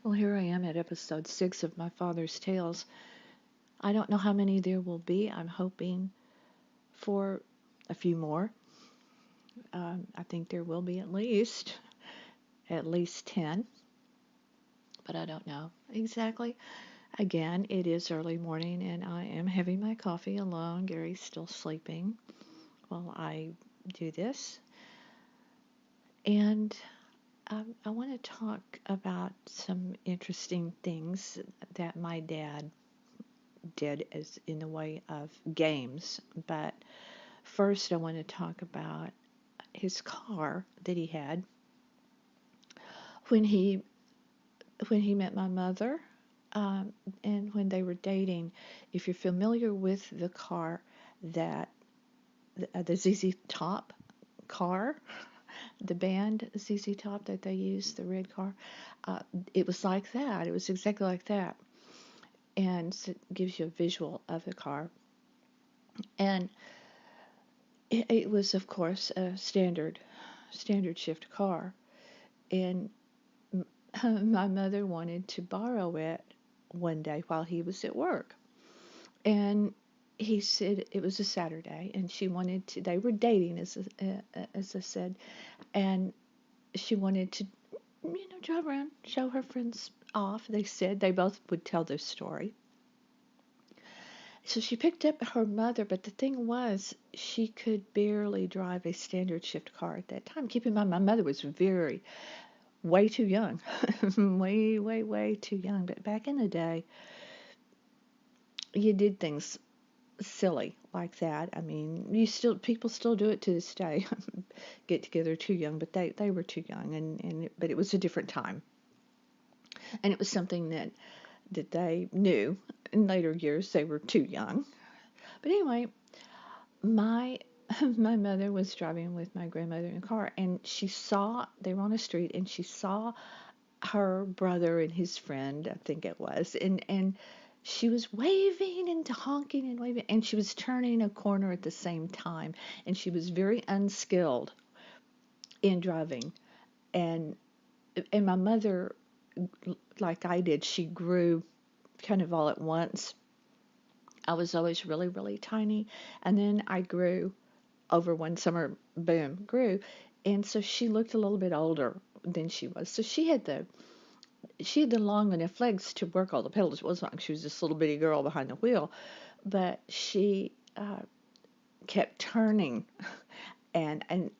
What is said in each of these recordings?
Well, here I am at episode 6 of My Father's Tales. I don't know how many there will be. I'm hoping for a few more. I think there will be at least 10, but I don't know exactly. Again, it is early morning and I am having my coffee alone. Gerry's still sleeping while I do this. And I want to talk about some interesting things that my dad did as in the way of games. But first, I want to talk about his car that he had when he when he met my mother, and when they were dating. If you're familiar with the car that the ZZ Top car, the band ZZ Top that they used, the red car, it was like that. It was exactly like that, and so it gives you a visual of the car. And it was, of course, a standard shift car, and my mother wanted to borrow it one day while he was at work. And he said it was a Saturday, and she wanted to, they were dating, as I said, and she wanted to, drive around, show her friends off. They said they both would tell their story. So she picked up her mother, but the thing was, she could barely drive a standard shift car at that time. Keep in mind, my mother was way too young, way, way, way too young. But back in the day, you did things silly like that. I mean, people still do it to this day. Get together too young, but they were too young, but it was a different time, and it was something that they knew. In later years, they were too young. But anyway, my my mother was driving with my grandmother in a car, and they were on a street, and she saw her brother and his friend, I think it was, and she was waving and honking and waving, and she was turning a corner at the same time, and she was very unskilled in driving, and my mother, like I did, she grew kind of all at once. I was always really, really tiny, and then I grew over one summer, boom, grew, and so she looked a little bit older than she was. So she had the long enough legs to work all the pedals. It wasn't like she was this little bitty girl behind the wheel, but she kept turning, and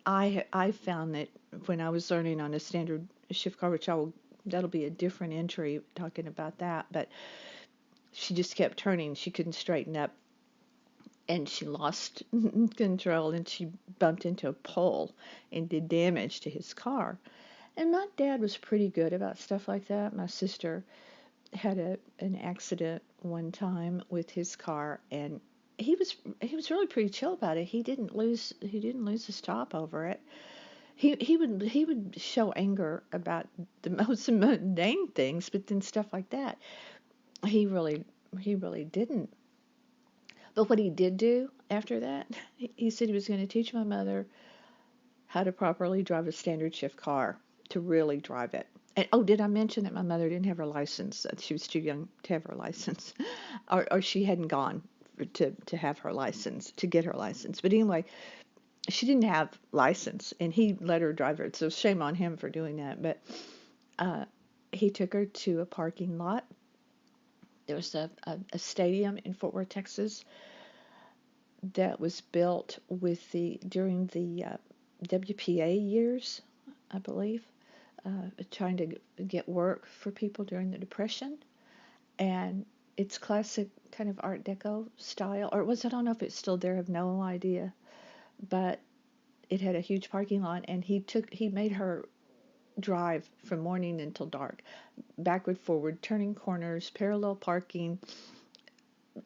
I found that when I was learning on a standard shift car, that'll be a different entry talking about that, but she just kept turning. She couldn't straighten up, and she lost control, and she bumped into a pole and did damage to his car. And my dad was pretty good about stuff like that. My sister had an accident one time with his car, and he was really pretty chill about it. He didn't lose his top over it. He would show anger about the most mundane things, but then stuff like that, he really he really didn't. But what he did do after that, he said he was going to teach my mother how to properly drive a standard shift car, to really drive it. And oh, did I mention that my mother didn't have her license? She was too young to have her license, or she hadn't gone to have her license, to get her license. But anyway, she didn't have license, and he let her drive it. So shame on him for doing that. But uh, he took her to a parking lot. There was a stadium in Fort Worth, Texas, that was built during the WPA years, I believe, trying to get work for people during the Depression. And it's classic kind of Art Deco style, or I don't know if it's still there, I have no idea. But it had a huge parking lot, and he made her drive from morning until dark, backward, forward, turning corners, parallel parking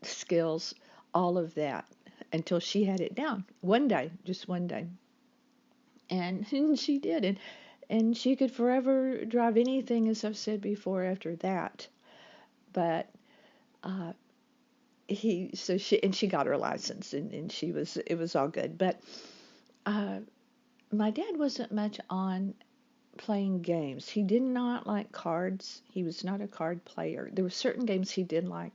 skills, all of that, until she had it down. One day, just one day. And, and she did. And she could forever drive anything, as I've said before, after that. But uh, she got her license, and it was all good. But my dad wasn't much on playing games. He did not like cards. He was not a card player. There were certain games he did like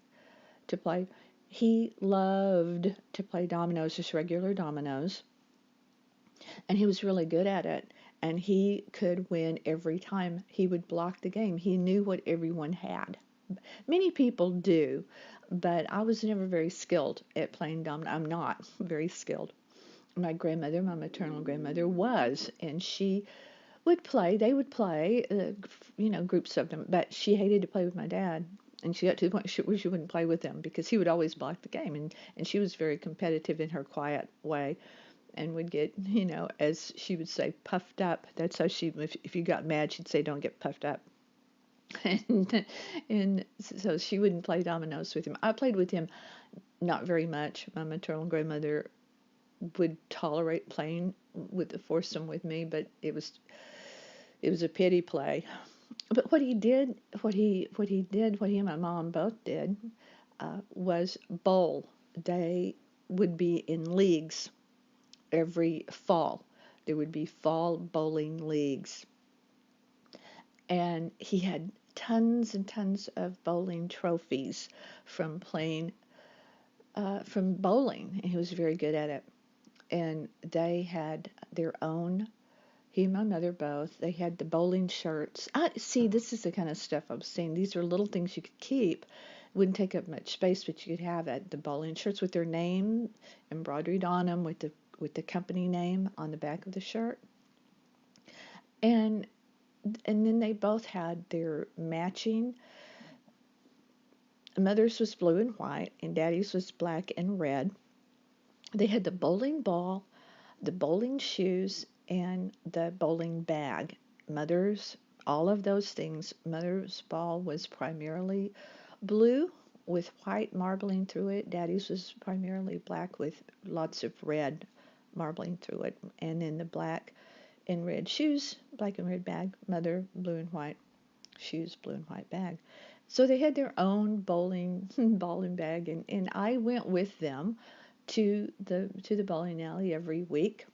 to play. He loved to play dominoes, just regular dominoes, and he was really good at it. And he could win every time. He would block the game. He knew what everyone had. Many people do, but I was never very skilled at playing dominoes. I'm not very skilled. My grandmother, my maternal grandmother, was, and she would play. They would play, groups of them, but she hated to play with my dad. And she got to the point where she wouldn't play with him because he would always block the game. And she was very competitive in her quiet way and would get, as she would say, puffed up. That's how if you got mad, she'd say, don't get puffed up. And so she wouldn't play dominoes with him. I played with him not very much. My maternal grandmother would tolerate playing with the foursome with me, but it was a pity play. But what he and my mom both did, was bowl. They would be in leagues every fall. There would be fall bowling leagues. And he had tons and tons of bowling trophies from playing, from bowling. And he was very good at it. And they had their own, he and my mother both, they had the bowling shirts. See, this is the kind of stuff I was saying. These are little things you could keep. It wouldn't take up much space, but you could have it. The bowling shirts with their name embroidered on them with the company name on the back of the shirt. And then they both had their matching. Mother's was blue and white, and Daddy's was black and red. They had the bowling ball, the bowling shoes, and the bowling bag. Mother's, all of those things. Mother's ball was primarily blue with white marbling through it. Daddy's was primarily black with lots of red marbling through it. And then the black and red shoes, black and red bag. Mother, blue and white shoes, blue and white bag. So they had their own bowling ball and bag, and I went with them to the bowling alley every week,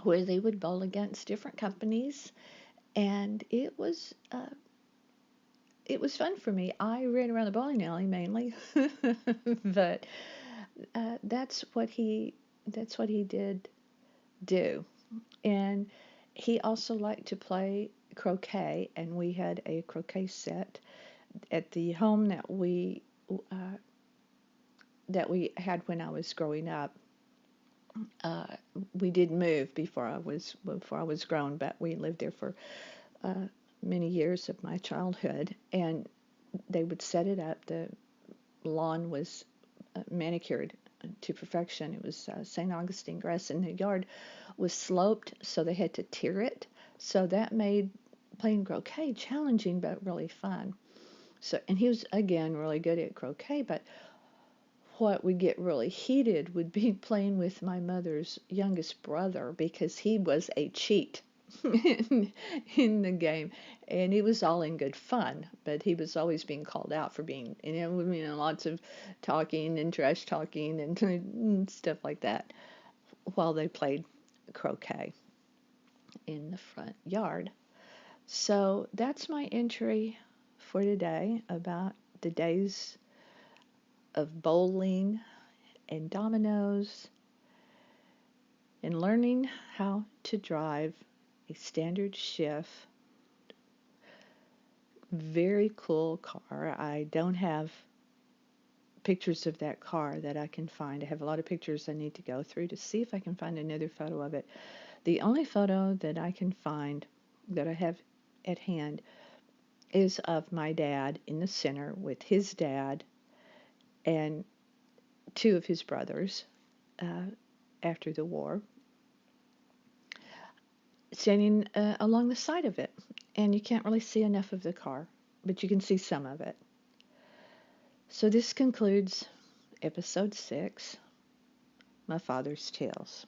where they would bowl against different companies, and it was fun for me. I ran around the bowling alley mainly, but that's what he did do. And he also liked to play croquet, and we had a croquet set at the home that we had when I was growing up. We did move before I was grown, but we lived there for many years of my childhood, and they would set it up. The lawn was manicured to perfection. It was St. Augustine grass, and the yard was sloped, so they had to tier it. So that made playing croquet challenging, but really fun. So, and he was, again, really good at croquet, but what would get really heated would be playing with my mother's youngest brother, because he was a cheat in the game, and it was all in good fun, but he was always being called out for being, lots of talking and trash talking and stuff like that while they played croquet in the front yard. So that's my entry for today about the days of bowling and dominoes and learning how to drive a standard shift. Very cool car. I don't have pictures of that car that I can find. I have a lot of pictures I need to go through to see if I can find another photo of it. The only photo that I can find that I have at hand is of my dad in the center with his dad and two of his brothers after the war, standing along the side of it. And you can't really see enough of the car, but you can see some of it. So this concludes episode 6, My Father's Tales.